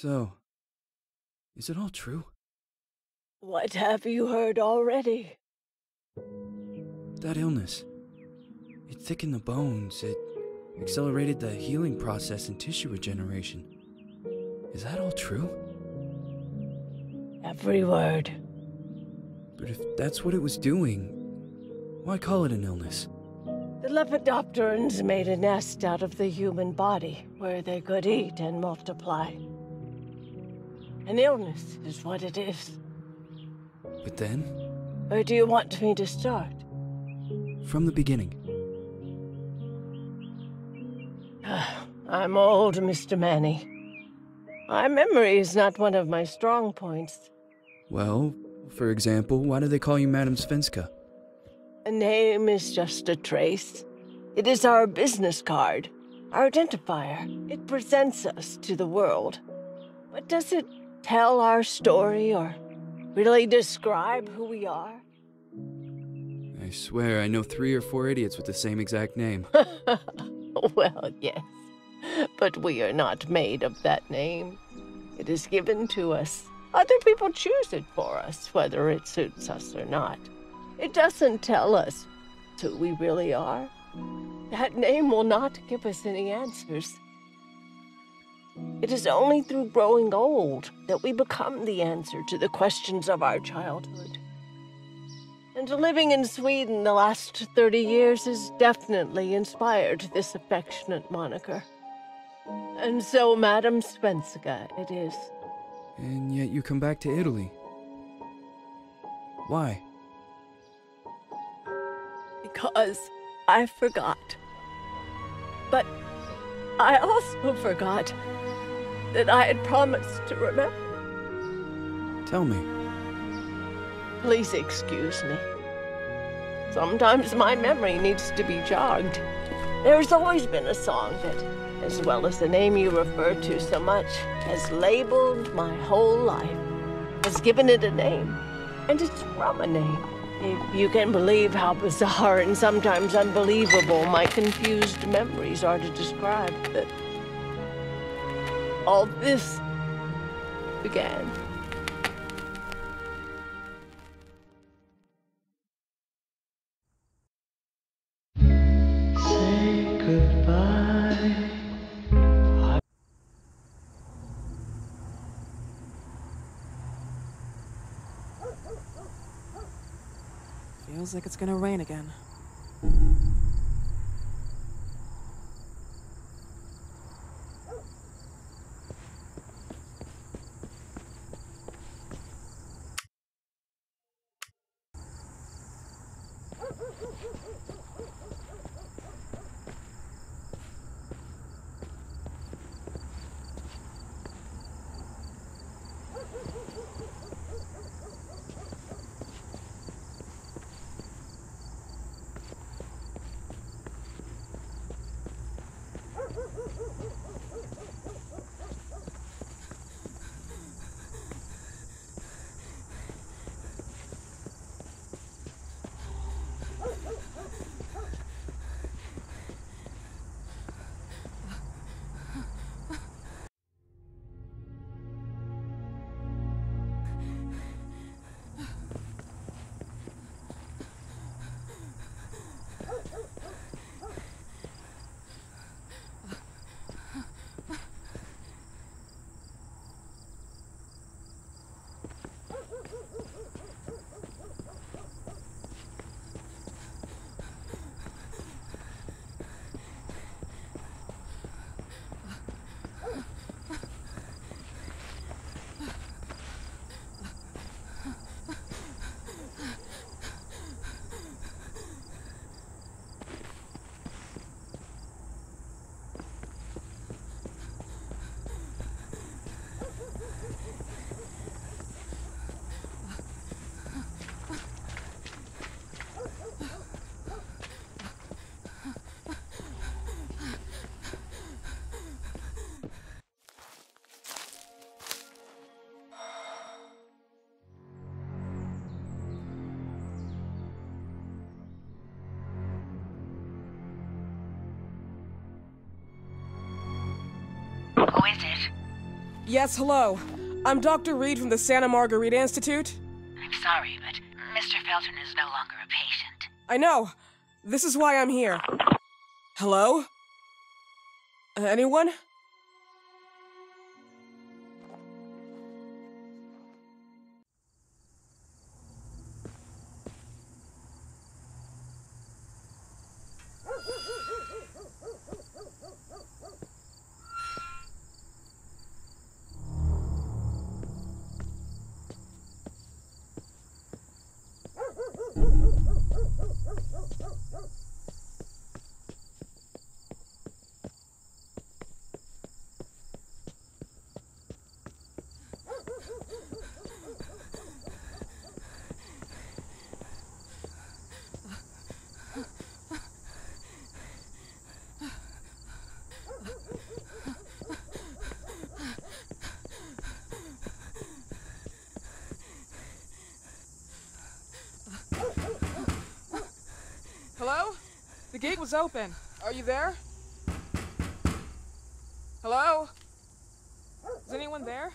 So, is it all true? What have you heard already? That illness. It thickened the bones. It accelerated the healing process and tissue regeneration. Is that all true? Every word. But if that's what it was doing, why call it an illness? The Lepidopterans made a nest out of the human body where they could eat and multiply. An illness is what it is. But then? Where do you want me to start? From the beginning. I'm old, Mr. Manny. My memory is not one of my strong points. Well, for example, why do they call you Madame Svenska? A name is just a trace. It is our business card, our identifier. It presents us to the world. But does it tell our story or really describe who we are? I swear I know 3 or 4 idiots with the same exact name. Well, yes. But we are not made of that name. It is given to us. Other people choose it for us, whether it suits us or not. It doesn't tell us who we really are. That name will not give us any answers. It is only through growing old that we become the answer to the questions of our childhood. And living in Sweden the last 30 years has definitely inspired this affectionate moniker. And so, Madame Svenska it is. And yet you come back to Italy. Why? Because I forgot. But I also forgot that I had promised to remember. Tell me. Please excuse me. Sometimes my memory needs to be jogged. There's always been a song that, as well as the name you refer to so much, has labeled my whole life, has given it a name, and it's from a name. If you can believe how bizarre and sometimes unbelievable my confused memories are to describe that all this began. Say goodbye. Feels like it's gonna rain again. Who is it? Yes, hello. I'm Dr. Reed from the Santa Margarita Institute. I'm sorry, but Mr. Felton is no longer a patient. I know. This is why I'm here. Hello? Anyone? Hello? The gate was open. Are you there? Hello? Is anyone there?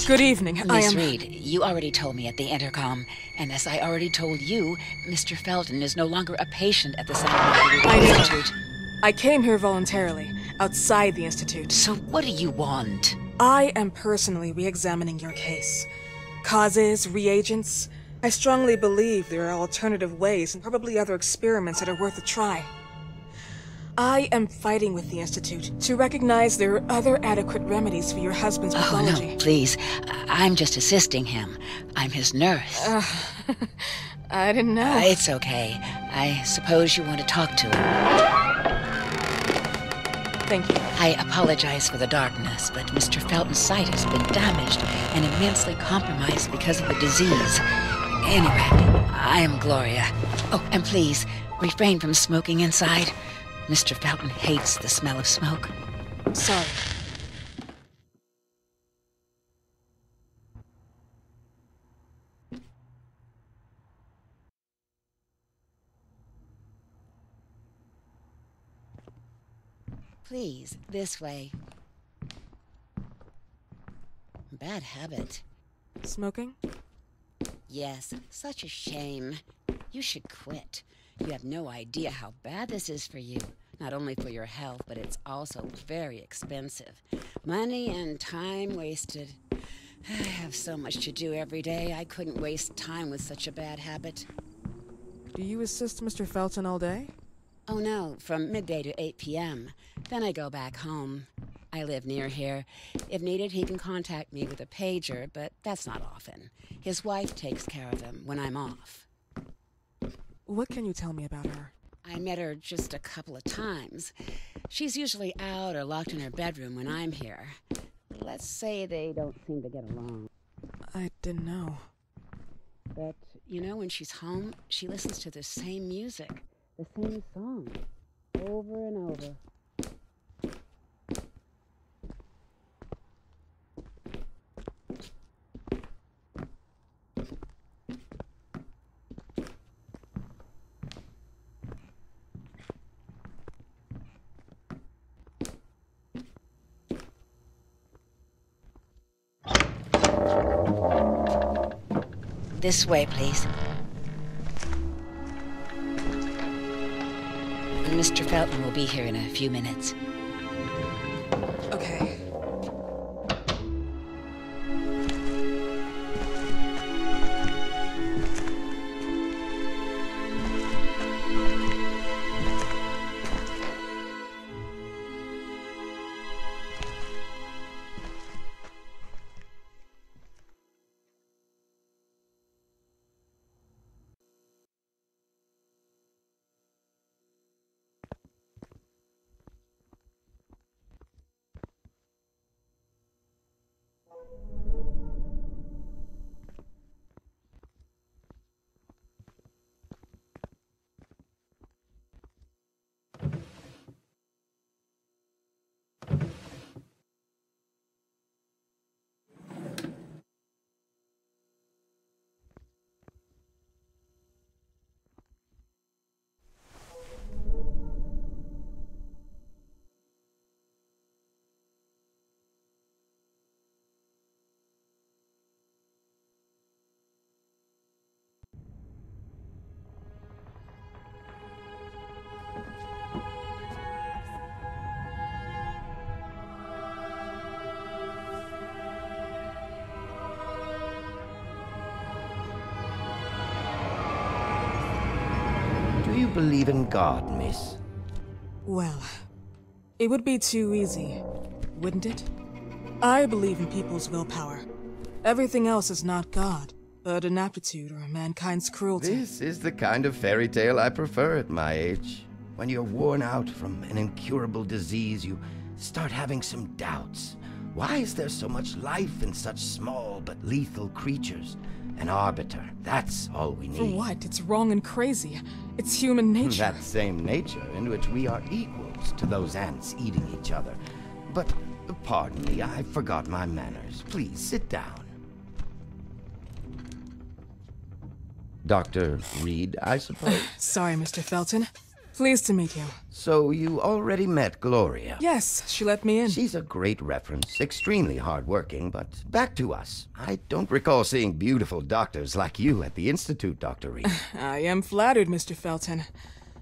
Good evening. Miss Reed, you already told me at the intercom, and as I already told you, Mr. Felton is no longer a patient at the Santa Margarita Institute. I came here voluntarily, outside the Institute. So what do you want? I am personally re-examining your case. Causes, reagents. I strongly believe there are alternative ways and probably other experiments that are worth a try. I am fighting with the Institute to recognize there are other adequate remedies for your husband's pathology. Oh, no, please. I'm just assisting him. I'm his nurse. I didn't know. It's okay. I suppose you want to talk to him. Thank you. I apologize for the darkness, but Mr. Felton's sight has been damaged and immensely compromised because of the disease. Anyway, I am Gloria. Oh, and please, refrain from smoking inside. Mr. Felton hates the smell of smoke. Sorry. Please, this way. Bad habit. Smoking? Yes, such a shame. You should quit. You have no idea how bad this is for you. Not only for your health, but it's also very expensive. Money and time wasted. I have so much to do every day. I couldn't waste time with such a bad habit. Do you assist Mr. Felton all day? Oh no, from midday to 8 p.m. Then I go back home. I live near here. If needed, he can contact me with a pager, but that's not often. His wife takes care of him when I'm off. What can you tell me about her? I met her just a couple of times. She's usually out or locked in her bedroom when I'm here. Let's say they don't seem to get along. I didn't know. But, you know, when she's home, she listens to the same music, the same song, over and over. This way, please. Mr. Felton will be here in a few minutes. Okay. Do you believe in God, miss? Well, it would be too easy, wouldn't it? I believe in people's willpower. Everything else is not God, but an aptitude or mankind's cruelty. This is the kind of fairy tale I prefer at my age. When you're worn out from an incurable disease, you start having some doubts. Why is there so much life in such small but lethal creatures? An arbiter, that's all we need. For what? It's wrong and crazy. It's human nature. That same nature in which we are equals to those ants eating each other. But, pardon me, I forgot my manners. Please, sit down. Dr. Reed, I suppose? Sorry, Mr. Felton. Pleased to meet you. So you already met Gloria? Yes, she let me in. She's a great reference, extremely hardworking, but back to us. I don't recall seeing beautiful doctors like you at the Institute, Dr. Reed. I am flattered, Mr. Felton.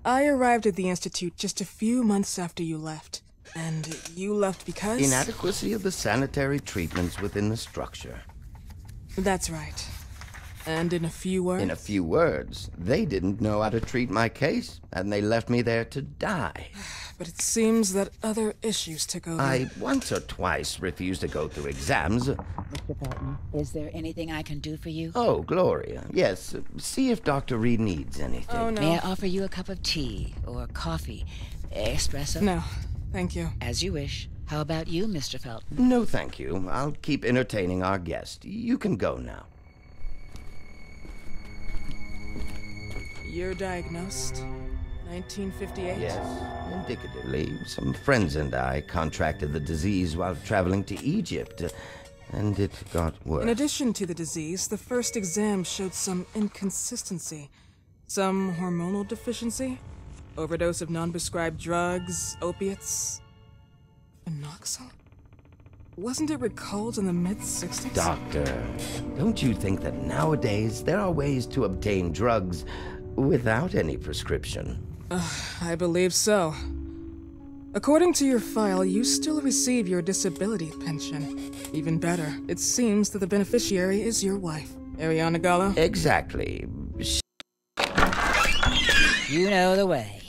I arrived at the Institute just a few months after you left. And you left because? Inadequacy of the sanitary treatments within the structure. That's right. And in a few words? In a few words, they didn't know how to treat my case, and they left me there to die. But it seems that other issues took over. I once or twice refused to go through exams. Mr. Felton, is there anything I can do for you? Oh, Gloria, yes. See if Dr. Reed needs anything. Oh, no. May I offer you a cup of tea or coffee? Espresso? No, thank you. As you wish. How about you, Mr. Felton? No, thank you. I'll keep entertaining our guest. You can go now. You're diagnosed? 1958? Yes, indicatively. Some friends and I contracted the disease while traveling to Egypt, and it got worse. In addition to the disease, the first exam showed some inconsistency. Some hormonal deficiency? Overdose of non-prescribed drugs, opiates? Phenoxyl? Wasn't it recalled in the mid-60s? Doctor, don't you think that nowadays there are ways to obtain drugs without any prescription? I believe so. According to your file, you still receive your disability pension. Even better, it seems that the beneficiary is your wife, Ariana Gallo. Exactly. You know the way.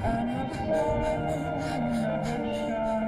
And the sun never shines.